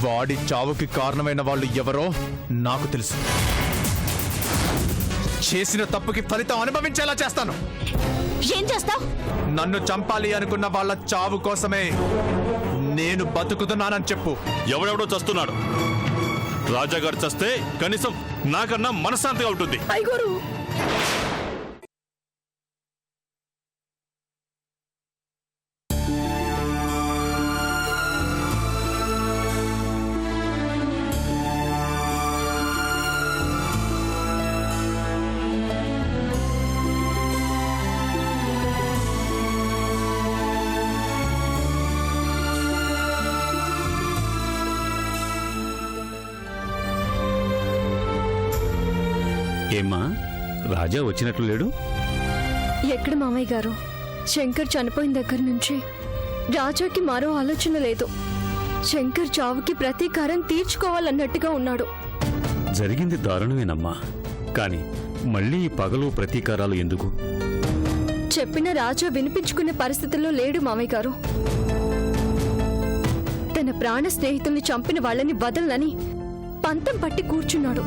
వాడి చావుకి కారణమైన వాళ్ళు ఎవరో నాకు తెలుసు. చేసిన తప్పుకి ఫలితం అనుభవించేలా చేస్తాను. ఏం చేస్తావ్? నన్ను చంపాలి అనుకున్న వాళ్ళ చావు కోసమే నేను బతుకుతున్నానని చెప్పు. ఎవడెవడో చస్తున్నాడు. రాజాగారు చస్తే కనీసం నాకన్నా మనశ్శాంతిగా ఉంటుంది. అయ్యగారు, ఏమ్మా, రాజా వచ్చినట్లు లేడు? ఎక్కడ మామయ్య గారు? శంకర్ చనిపోయిన దగ్గర నుంచి రాజాకి మరో ఆలోచన లేదు. శంకర్ చావుకి ప్రతీకారం తీర్చుకోవాలన్నట్టుగా ఉన్నాడు. జరిగింది దారుణమేనమ్మా, కాని మళ్ళీ పగలు ప్రతీకారాలు ఎందుకు? చెప్పిన రాజా వినిపించుకునే పరిస్థితుల్లో లేడు మామయ్య గారు. తన ప్రాణ స్నేహితుల్ని చంపిన వాళ్ళని వదలని పంతం పట్టి కూర్చున్నాడు.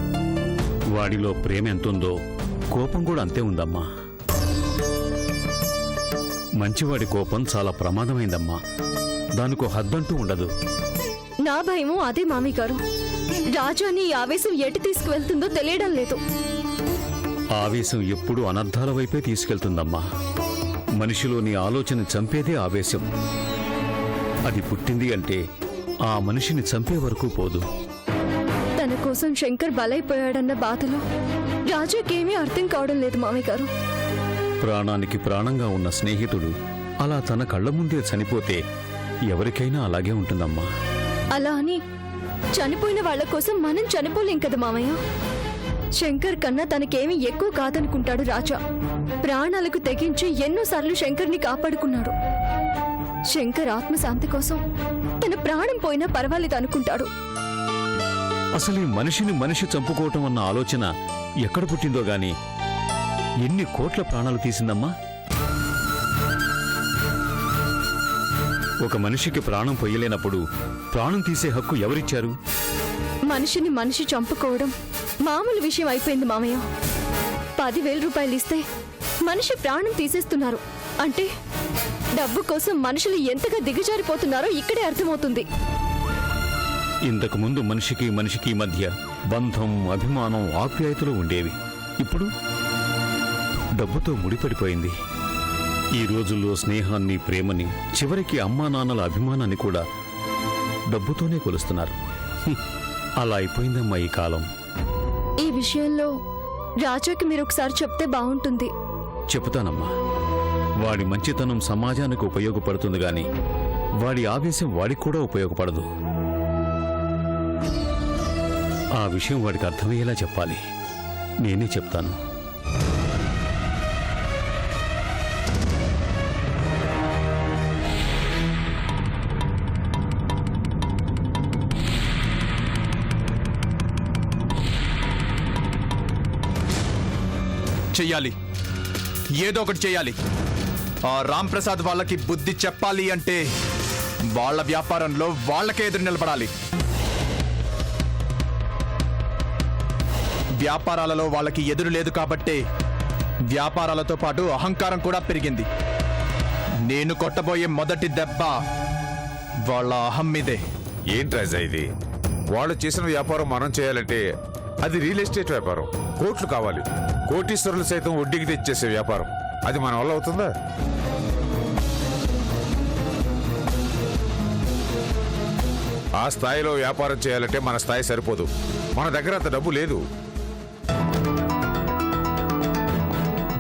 వాడిలో ప్రేమ ఎంతుందో కోపం కూడా అంతే ఉందమ్మా. మంచివాడి కోపం చాలా ప్రమాదమైందమ్మా. దానికో హద్దంటూ ఉండదు. నా భయము అదే మామయ్య గారు. రాజాని ఈ ఆవేశం ఎటు తీసుకువెళ్తుందో తెలియడం లేదు. ఆవేశం ఎప్పుడూ అనర్థాల వైపే తీసుకెళ్తుందమ్మా. మనిషిలోని ఆలోచన చంపేదే ఆవేశం. అది పుట్టింది అంటే ఆ మనిషిని చంపే వరకు పోదు. తన కోసం శంకర్ బలైపోయాడన్న బాధలో రాజాకేమీ అర్థం కావడం లేదు మామయ్య గారు. ప్రాణానికి ప్రాణంగా ఉన్న స్నేహితుడు అలా తన కళ్ల ముందే చనిపోతే ఎవరికైనా అలాగే ఉంటుందమ్మా. అలా అని చనిపోయిన వాళ్ల కోసం మనం చనిపోలేం కదా మామయ్య. శంకర్ కన్నా తనకేమీ ఎక్కువ కాదనుకుంటాడు రాజా. ప్రాణాలకు తెగించి ఎన్నోసార్లు శంకర్ని కాపాడుకున్నాడు. శంకర్ ఆత్మశాంతి కోసం తన ప్రాణం పోయినా పర్వాలేదు అనుకుంటాడు. అసలు ఈ మనిషిని మనిషి చంపుకోవటం అన్న ఆలోచన ఎక్కడ పుట్టిందో గాని ఎన్ని కోట్ల ప్రాణాలు తీసిందమ్మా. ఒక మనిషికి ప్రాణం పొయ్యలేనప్పుడు ప్రాణం తీసే హక్కు ఎవరిచ్చారు? మనిషిని మనిషి చంపుకోవడం మామూలు విషయం అయిపోయింది మామయ్య. 10,000 రూపాయలు ఇస్తే మనిషి ప్రాణం తీసేస్తున్నారు అంటే డబ్బు కోసం మనుషులు ఎంతగా దిగజారిపోతున్నారో ఇక్కడే అర్థమవుతుంది. ఇంతకు ముందు మనిషికి మనిషికి మధ్య బంధం, అభిమానం, ఆప్యాయతలు ఉండేవి. ఇప్పుడు డబ్బుతో ముడిపడిపోయింది. ఈ రోజుల్లో స్నేహాన్ని, ప్రేమని, చివరికి అమ్మా నాన్నల అభిమానాన్ని కూడా డబ్బుతోనే కొలుస్తున్నారు. అలా అయిపోయిందమ్మా ఈ కాలం. ఈ విషయంలో రాజాకి మీరు ఒకసారి చెప్తే బాగుంటుంది. చెబుతానమ్మా. వాడి మంచితనం సమాజానికి ఉపయోగపడుతుంది గాని వాడి ఆవేశం వాడికి కూడా ఉపయోగపడదు. ఆ విషయం వాడికి అర్థమయ్యేలా చెప్పాలి. నేనే చెప్తాను. చెయ్యాలి, ఏదో ఒకటి చెయ్యాలి. ఆ రామ్ ప్రసాద్ వాళ్ళకి బుద్ధి చెప్పాలి అంటే వాళ్ళ వ్యాపారంలో వాళ్ళకే ఎదురు నిలబడాలి. వ్యాపారాలలో వాళ్ళకి ఎదురు లేదు కాబట్టే వ్యాపారాలతో పాటు అహంకారం కూడా పెరిగింది. నేను కొట్టబోయే మొదటి దెబ్బ వాళ్ళ అహం మీదే. ఏంటి రాజా ఇది? వాళ్ళు చేసిన వ్యాపారం మనం చేయాలంటే అది రియల్ ఎస్టేట్ వ్యాపారం. కోట్లు కావాలి. కోటీశ్వరులు సైతం వడ్డీకి తెచ్చేసే వ్యాపారం. అది మన వల్ల అవుతుందా? ఆ స్థాయిలో వ్యాపారం చేయాలంటే మన స్థాయి సరిపోదు. మన దగ్గర అంత డబ్బు లేదు.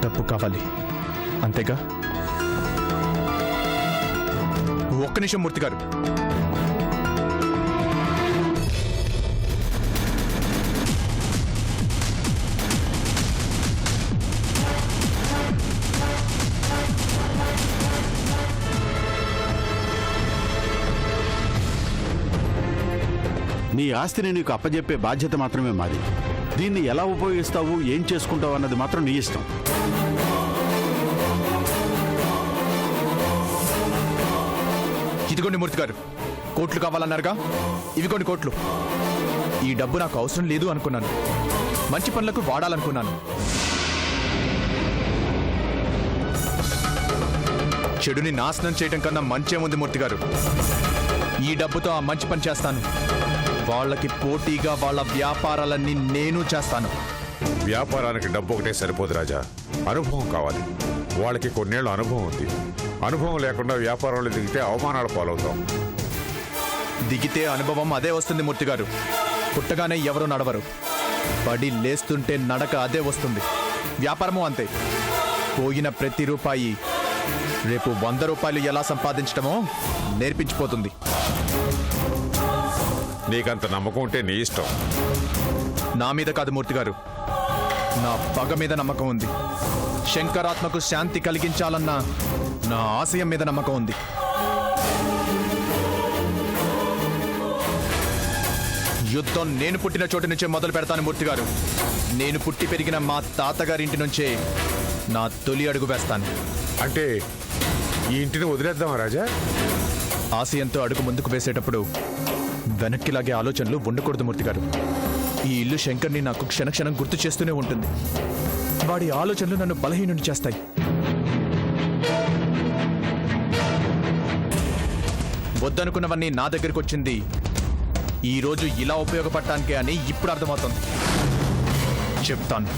డబ్బు కావాలి అంతేగా? ఒక్క నిమిషం మూర్తి గారు. నీ ఆస్తిని నీకు అప్పజెప్పే బాధ్యత మాత్రమే మాది. దీన్ని ఎలా ఉపయోగిస్తావు, ఏం చేసుకుంటావు అన్నది మాత్రం నీ ఇష్టం. ఇదిగోండి మూర్తి గారు, కోట్లు కావాలన్నారుగా, ఇవి కొన్ని కోట్లు. ఈ డబ్బు నాకు అవసరం లేదు అనుకున్నాను, మంచి పనులకు వాడాలనుకున్నాను. చెడుని నాశనం చేయడం కన్నా మంచేముంది మూర్తి గారు? ఈ డబ్బుతో ఆ మంచి పని చేస్తాను. వాళ్ళకి పోటీగా వాళ్ళ వ్యాపారాలన్నీ నేను చేస్తాను. వ్యాపారానికి డబ్బు ఒకటే సరిపోదు రాజా, అనుభవం కావాలి. వాళ్ళకి కొన్నేళ్ల అనుభవం ఉంది. అనుభవం లేకుండా వ్యాపారంలో దిగితే అవమానాలు పాలవుతాం. దిగితే అనుభవం అదే వస్తుంది మూర్తి గారు. పుట్టగానే ఎవరు నడవరు, పడి లేస్తుంటే నడక అదే వస్తుంది. వ్యాపారము అంతే. పోయిన ప్రతి రూపాయి రేపు 100 రూపాయలు ఎలా సంపాదించడమో నేర్పించిపోతుంది. నీకంత నమ్మకం ఉంటే నీ ఇష్టం. నా మీద కాదు మూర్తి గారు, నా పగ మీద నమ్మకం ఉంది. శంకరాత్మకు శాంతి కలిగించాలన్న నా ఆశయం మీద నమ్మకం ఉంది. యుద్ధం నేను పుట్టిన చోటు నుంచే మొదలు పెడతాను మూర్తి గారు. నేను పుట్టి పెరిగిన మా తాతగారింటి నుంచే నా తొలి అడుగు వేస్తాను. అంటే ఈ ఇంటిని వదిలేద్దామా రాజా? ఆశయంతో అడుగు ముందుకు వేసేటప్పుడు వెనక్కిలాగే ఆలోచనలు ఉండకూడదు మూర్తి గారు. ఈ ఇల్లు శంకర్ని నాకు క్షణక్షణం గుర్తు చేస్తూనే ఉంటుంది. వాడి ఆలోచనలు నన్ను బలహీనుని చేస్తాయి. వద్దనుకున్నవన్నీ నా దగ్గరికి వచ్చింది ఈ రోజు ఇలా ఉపయోగపడటానికే అని ఇప్పుడు అర్థమవుతుంది. చెప్తాను.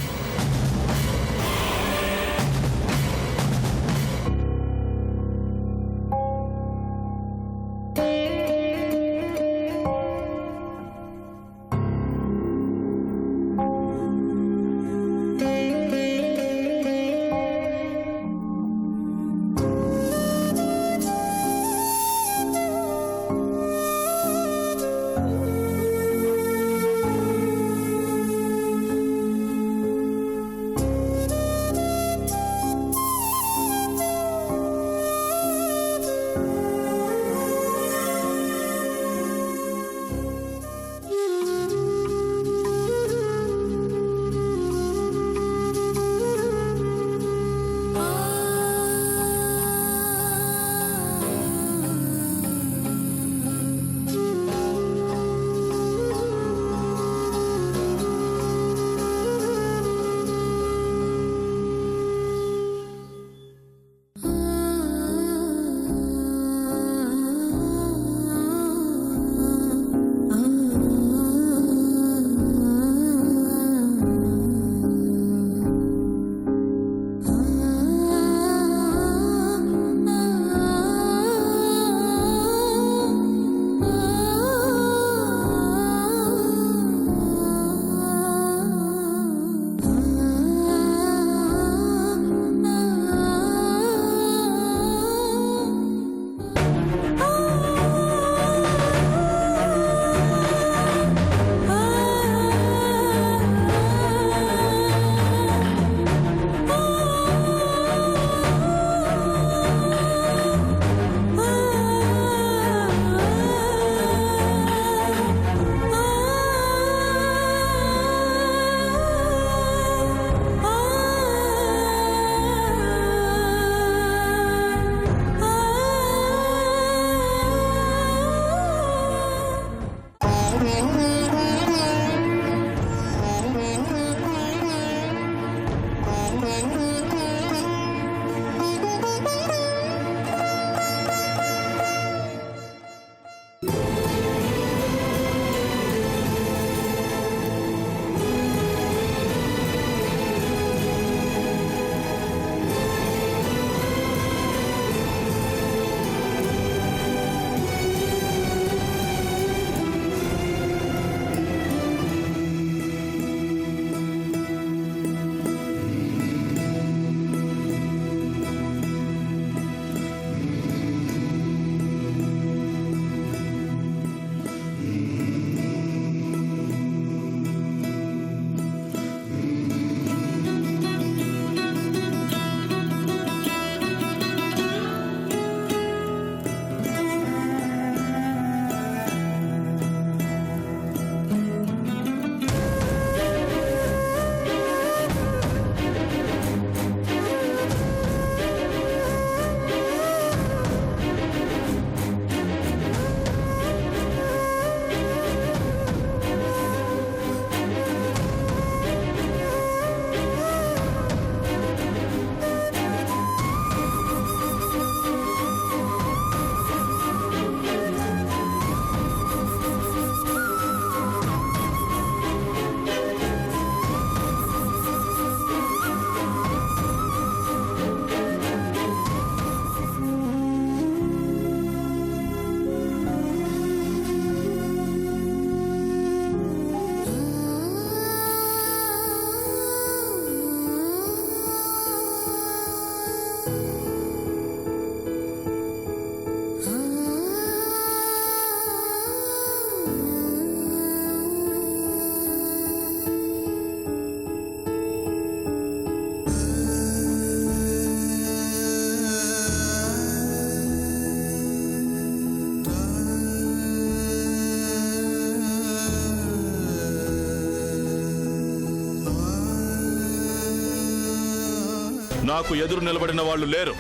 నాకు ఎదురు నిలబడిన వాళ్ళు లేరు.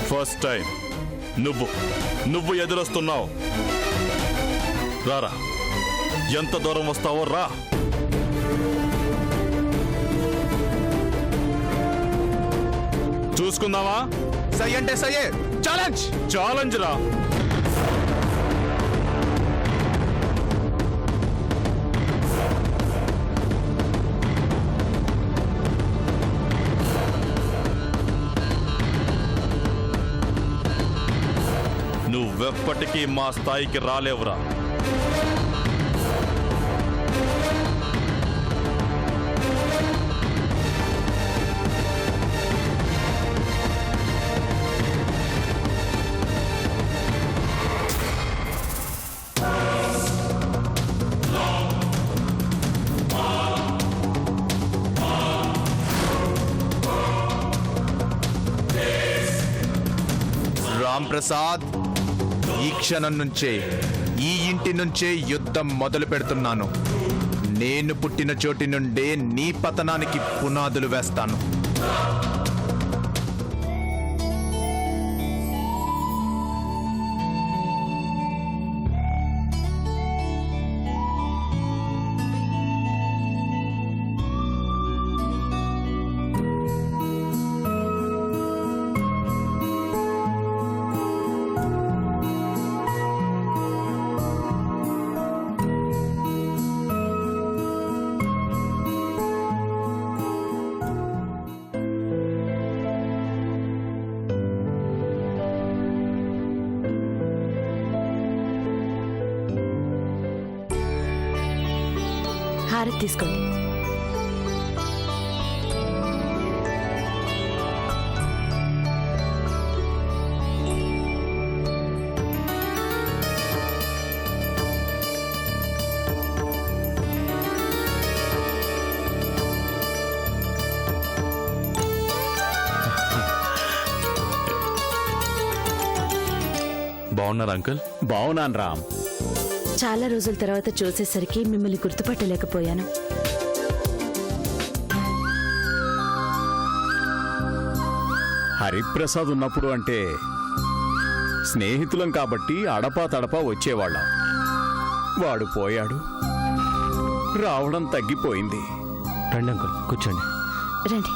ఫస్ట్ టైం నువ్వు ఎదురొస్తున్నావు. రారా, ఎంత దూరం వస్తావో రా. చూసుకుందామా? సై అంటే సయ్యే. ఛాలెంజ్ రా. నువ్వెప్పటికీ మా స్థాయికి రాలేవురా. రామ్ ప్రసాద్, ఈ క్షణం నుంచే ఈ ఇంటి నుంచే యుద్ధం మొదలు పెడుతున్నాను. నేను పుట్టిన చోటి నుండే నీ పతనానికి పునాదులు వేస్తాను. హారతి తీసుకోండి. బాగున్నారా అంకుల్? బావునాను రామ్. చాలా రోజుల తర్వాత చూసేసరికి మిమ్మల్ని గుర్తుపట్టలేకపోయాను. హరిప్రసాద్ ఉన్నప్పుడు అంటే స్నేహితులం కాబట్టి అడపా తడపా వచ్చేవాళ్ళం. వాడు పోయాడు, రావడం తగ్గిపోయింది. రండి అంకుల్, కూర్చోండి. రండి.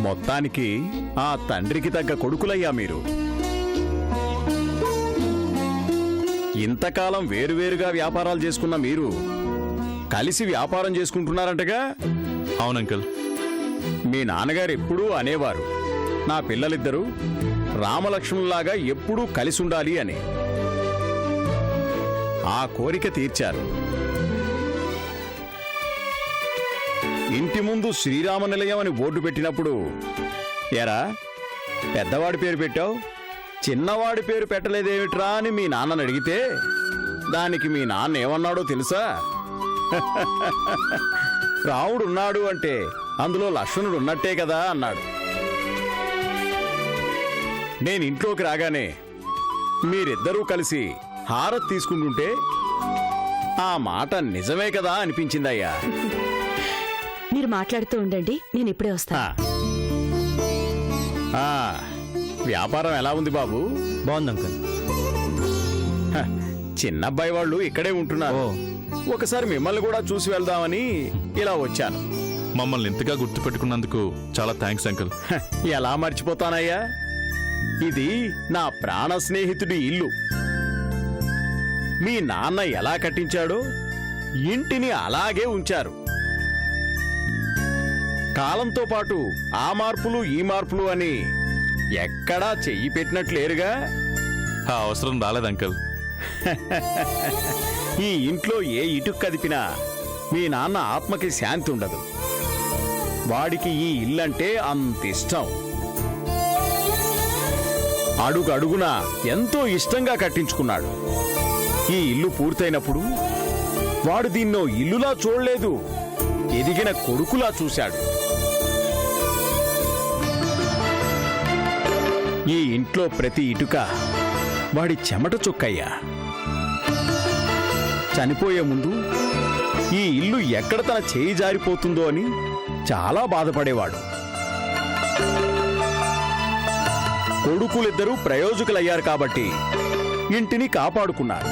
మొత్తానికి ఆ తండ్రికి తగ్గ కొడుకులయ్యా మీరు. ఇంతకాలం వేరువేరుగా వ్యాపారాలు చేసుకున్న మీరు కలిసి వ్యాపారం చేసుకుంటున్నారంటగా? అవును అంకుల్. మీ నాన్నగారు ఎప్పుడూ అనేవారు, నా పిల్లలిద్దరూ రామలక్ష్మణులాగా ఎప్పుడూ కలిసి ఉండాలి అని. ఆ కోరిక తీర్చారు. ఇంటి ముందు శ్రీరామ నిలయం అని బోర్డు పెట్టినప్పుడు, ఎరా పెద్దవాడి పేరు పెట్టావు, చిన్నవాడి పేరు పెట్టలేదేమిట్రా అని మీ నాన్నని అడిగితే దానికి మీ నాన్న ఏమన్నాడో తెలుసా? రాముడున్నాడు అంటే అందులో లక్ష్మణుడు ఉన్నట్టే కదా అన్నాడు. నేను ఇంట్లోకి రాగానే మీరిద్దరూ కలిసి హారతి తీసుకుంటుంటే ఆ మాట నిజమే కదా అనిపించిందయ్యా. మీరు మాట్లాడుతూ ఉండండి, నేను ఇప్పుడే వస్తాను. వ్యాపారం ఎలా ఉంది బాబు? బాగుంది అంకుల్. చిన్నబ్బాయి వాళ్ళు ఇక్కడే ఉంటున్నారు. ఒకసారి మిమ్మల్ని కూడా చూసి వెళ్దామని ఇలా వచ్చాను. మమ్మల్ని ఇంతగా గుర్తు పెట్టుకున్నందుకు చాలా థ్యాంక్స్ అంకుల్. ఎలా మర్చిపోతానయ్యా, ఇది నా ప్రాణ స్నేహితుడి ఇల్లు. మీ నాన్న ఎలా కట్టించాడో ఇంటిని అలాగే ఉంచారు. కాలంతో పాటు ఆ మార్పులు ఈ మార్పులు అని ఎక్కడా చెయ్యి పెట్టినట్లేరుగా. ఆ అవసరం రాలేదు అంకుల్. ఈ ఇంట్లో ఏ ఇటుకు కదిపినా మీ నాన్న ఆత్మకి శాంతి ఉండదు. వాడికి ఈ ఇల్లంటే అంత ఇష్టం. అడుగు అడుగున ఎంతో ఇష్టంగా కట్టించుకున్నాడు. ఈ ఇల్లు పూర్తయినప్పుడు వాడు దీన్నో ఇల్లులా చూడలేదు, ఎదిగిన కొడుకులా చూశాడు. ఈ ఇంట్లో ప్రతి ఇటుక వాడి చెమట చుక్కయ్యా. చనిపోయే ముందు ఈ ఇల్లు ఎక్కడ తన చేయి జారిపోతుందో అని చాలా బాధపడేవాడు. కొడుకులిద్దరూ ప్రయోజకులయ్యారు కాబట్టి ఇంటిని కాపాడుకున్నారు.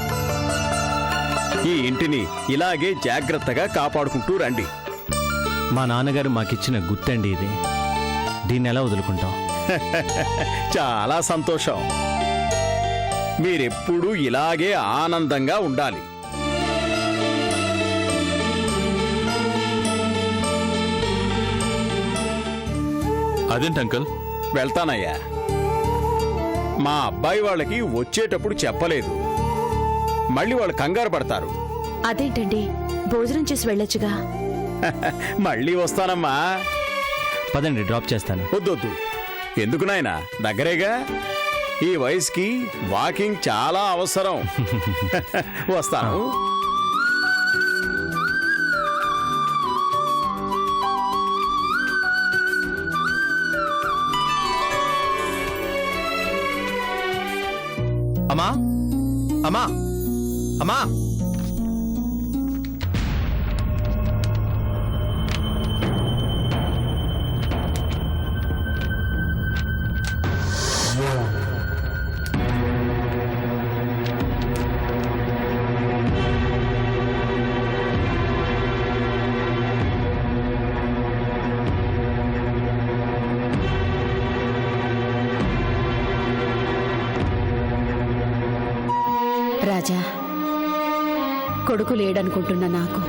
ఈ ఇంటిని ఇలాగే జాగ్రత్తగా కాపాడుకుంటూ రండి. మా నాన్నగారు మాకిచ్చిన గుర్తండి ఇది. దీన్ని ఎలా వదులుకుంటాం? చాలా సంతోషం. మీరెప్పుడూ ఇలాగే ఆనందంగా ఉండాలి. అదేంటి అంకుల్? వెళ్తానయ్యా. మా అబ్బాయి వాళ్ళకి వచ్చేటప్పుడు చెప్పలేదు. మళ్ళీ వాళ్ళు కంగారు పడతారు. అదేంటండి, భోజనం చేసి వెళ్ళొచ్చుగా. మళ్ళీ వస్తానమ్మా. పదండి, డ్రాప్ చేస్తాను. వద్దొద్దు. ఎందుకు నాయనా, దగ్గరేగా. ఈ వయసుకి వాకింగ్ చాలా అవసరం. వస్తాను. అమ్మా అమ్మా అమ్మా, రాజా, కొడుకు లేడనుకుంటున్న నాకు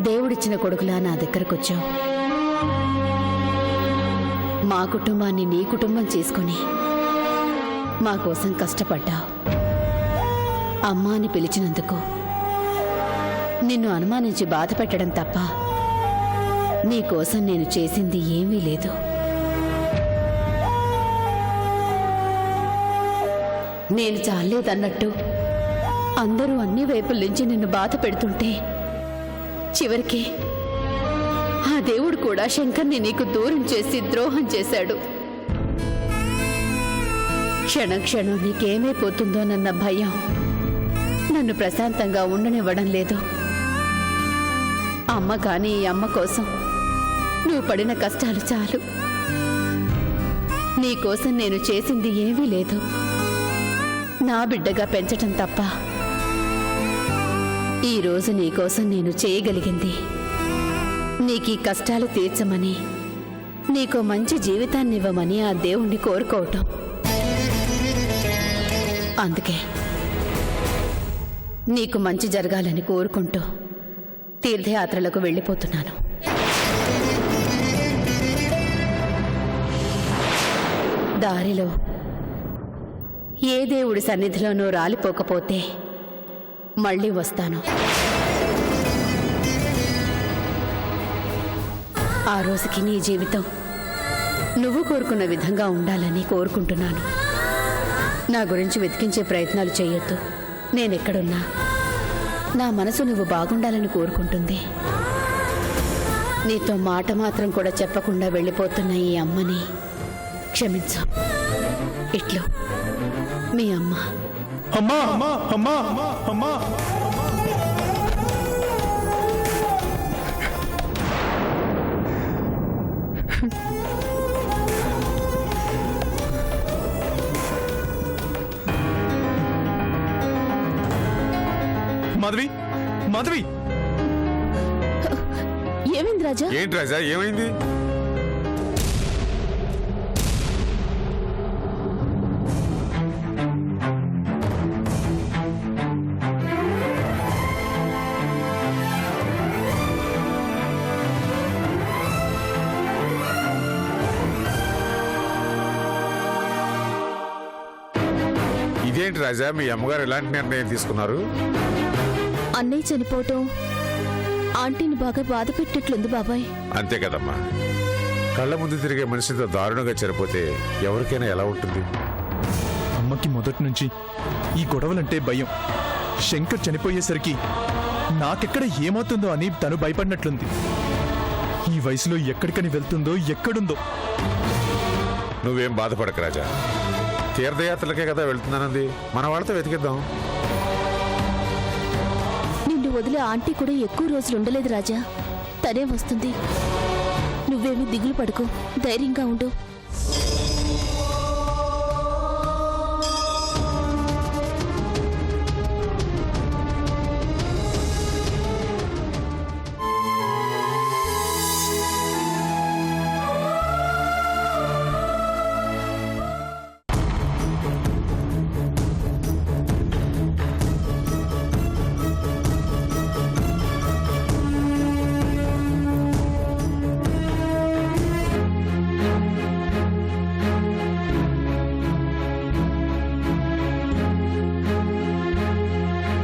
దేవుడిచ్చిన కొడుకులా నా దగ్గరకొచ్చావు. మా కుటుంబాన్ని నీ కుటుంబం చేసుకుని మా కోసం కష్టపడ్డావు. అమ్మా అని పిలిచినందుకు నిన్ను అనుమానించి బాధ పెట్టడం తప్ప నీ కోసం నేను చేసింది ఏమీ లేదు. నేను చాలేదన్నట్టు అందరూ అన్ని వైపుల నుంచి నిన్ను బాధ పెడుతుంటే చివరికి ఆ దేవుడు కూడా శంకర్ని నీకు దూరం చేసి ద్రోహం చేశాడు. క్షణం క్షణం నీకేమైపోతుందోనన్న భయం నన్ను ప్రశాంతంగా ఉండనివ్వడం లేదు. అమ్మ కానీ ఈ అమ్మ కోసం నువ్వు పడిన కష్టాలు చాలు. నీకోసం నేను చేసింది ఏమీ లేదు. నా బిడ్డగా పెంచటం తప్ప ఈరోజు నీకోసం నేను చేయగలిగింది నీకీ కష్టాలు తీర్చమని, నీకో మంచి జీవితాన్నివ్వమని ఆ దేవుణ్ణి కోరుకోవటం. అందుకే నీకు మంచి జరగాలని కోరుకుంటూ తీర్థయాత్రలకు వెళ్ళిపోతున్నాను. దారిలో ఏ దేవుడి సన్నిధిలోనూ రాలిపోకపోతే మళ్ళీ వస్తాను. ఆ రోజుకి నీ జీవితం నువ్వు కోరుకున్న విధంగా ఉండాలని కోరుకుంటున్నాను. నా గురించి వెతికించే ప్రయత్నాలు చేయొద్దు. నేనెక్కడున్నా నా మనసు నువ్వు బాగుండాలని కోరుకుంటుంది. నీతో మాట మాత్రం కూడా చెప్పకుండా వెళ్ళిపోతున్న ఈ అమ్మని క్షమించు. ఇట్లు మీ అమ్మ. అమ్మా అమ్మా అమ్మా అమ్మా. మాధవి, మాధవి, ఏమైంది రాజా? ఏంటి రాజా, ఏమైంది? ఇదేంటి రాజా, మీ అమ్మగారు ఎలాంటి నిర్ణయం తీసుకున్నారు? అన్నయ్య చనిపోవటం ఆంటీని బాగా బాధ పెట్టినట్లుంది బాబాయ్. అంతే కదమ్మా. కళ్ళ ముందు తిరిగే మనిషితో దారుణంగా చనిపోతే ఎవరికైనా ఎలా ఉంటుంది? అమ్మకి మొదటి నుంచి ఈ గొడవలంటే భయం. శంకర్ చనిపోయేసరికి నాకెక్కడ ఏమవుతుందో అని తను భయపడినట్లుంది. ఈ వయసులో ఎక్కడికని వెళ్తుందో, ఎక్కడుందో. నువ్వేం బాధపడక రాజా. తీర్థయాత్రలకే కదా వెళ్తున్నానంది, మన వాళ్ళతో వెతికిద్దాం. వదిలే ఆంటీ కూడా ఎక్కువ రోజులు ఉండలేదు రాజా. తనే వస్తుంది. నువ్వేమీ దిగులు పడుకో, ధైర్యంగా ఉండు.